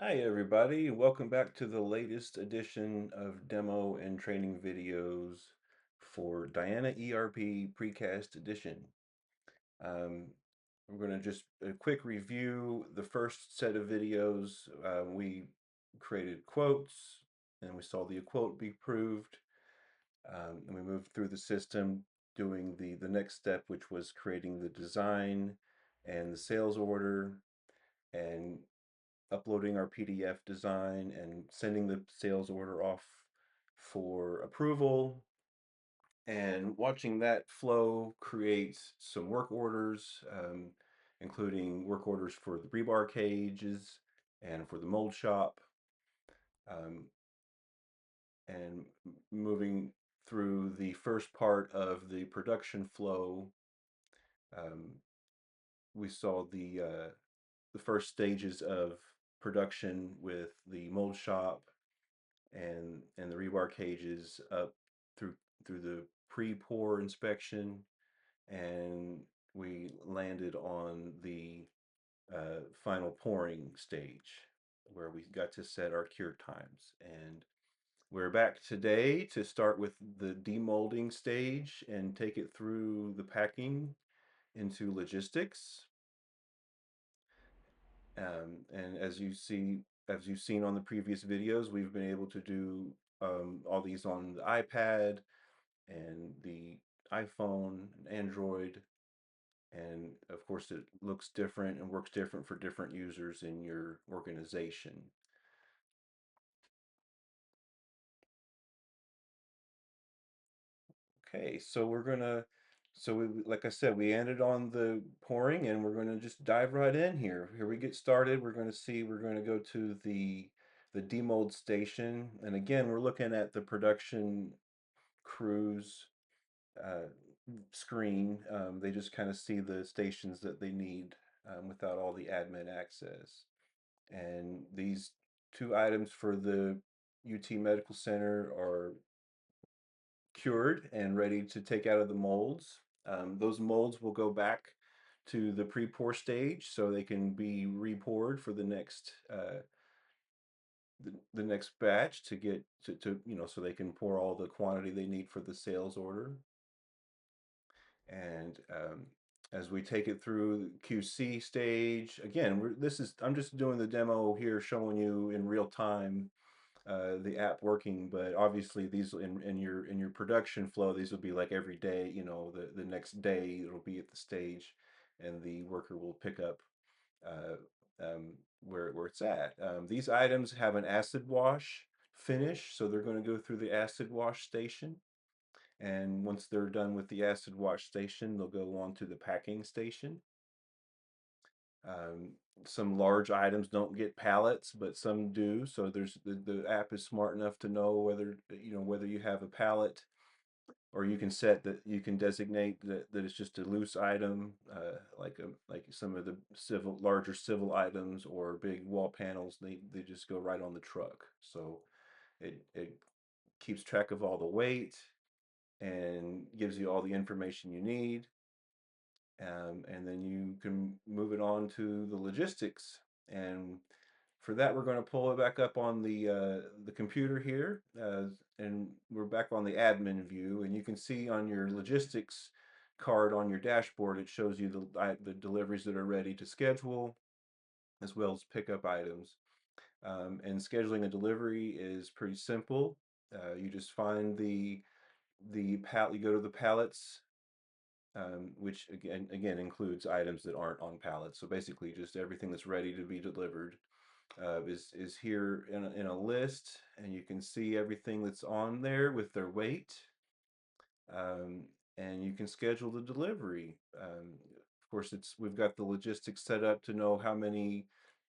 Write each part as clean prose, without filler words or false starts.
Hi everybody, welcome back to the latest edition of demo and training videos for DhyanaERP Precast Edition. Um, we're going to just a quick review the first set of videos. We created quotes and we saw the quote be proved, and we moved through the system doing the next step, which was creating the design and the sales order and uploading our PDF design and sending the sales order off for approval, and watching that flow create some work orders, including work orders for the rebar cages and for the mold shop, um, and moving through the first part of the production flow. um, we saw the first stages of production with the mold shop and the rebar cages up through the pre-pour inspection, and we landed on the final pouring stage where we got to set our cure times. And we're back today to start with the demolding stage and take it through the packing into logistics. And as you've seen on the previous videos, we've been able to do all these on the iPad and the iPhone and Android. And of course, it looks different and works different for different users in your organization. Okay, so like I said, we ended on the pouring, and we're gonna just dive right in here. Here we get started. We're gonna go to the demold station. And again, we're looking at the production crews uh, screen. They just kind of see the stations that they need without all the admin access. And these two items for the UT Medical Center are cured and ready to take out of the molds. Those molds will go back to the pre-pour stage so they can be re-poured for the next batch to get so they can pour all the quantity they need for the sales order. And as we take it through QC stage, again, I'm just doing the demo here, showing you in real time the app working. But obviously, these in your production flow, these will be like every day. The next day it'll be at the stage, and the worker will pick up uh, where it's at. These items have an acid wash finish, so they're going to go through the acid wash station. And once they're done with the acid wash station, they'll go on to the packing station. Um, some large items don't get pallets, but some do. So the app is smart enough to know whether you have a pallet, or you can designate that it's just a loose item, like some of the larger civil items or big wall panels. They just go right on the truck. So it keeps track of all the weight and gives you all the information you need. And then you can move it on to the logistics. And for that, we're going to pull it back up on the computer here, and we're back on the admin view. And you can see on your logistics card on your dashboard, it shows you the deliveries that are ready to schedule, as well as pickup items. And scheduling a delivery is pretty simple. You just find the pallet. You go to the pallets, which again includes items that aren't on pallets. So basically, just everything that's ready to be delivered is here in a list, and you can see everything that's on there with their weight, um, and you can schedule the delivery. Of course, we've got the logistics set up to know how many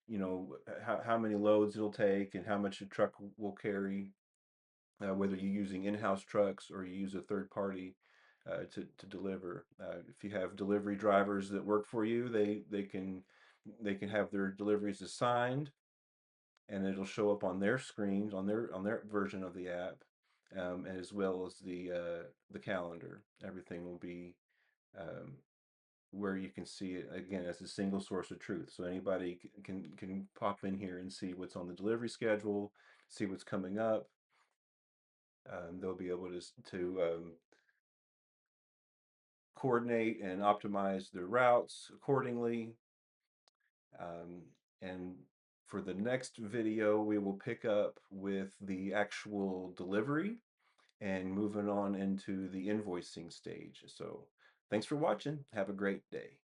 loads it'll take and how much a truck will carry, whether you're using in-house trucks or you use a third party to deliver. If you have delivery drivers that work for you, they can have their deliveries assigned, and it'll show up on their screens on their version of the app, as well as the calendar. Everything will be um, where you can see it again as a single source of truth. So anybody can pop in here and see what's on the delivery schedule, see what's coming up. They'll be able to coordinate and optimize their routes accordingly. Um, and for the next video, we will pick up with the actual delivery and moving on into the invoicing stage. So thanks for watching. Have a great day.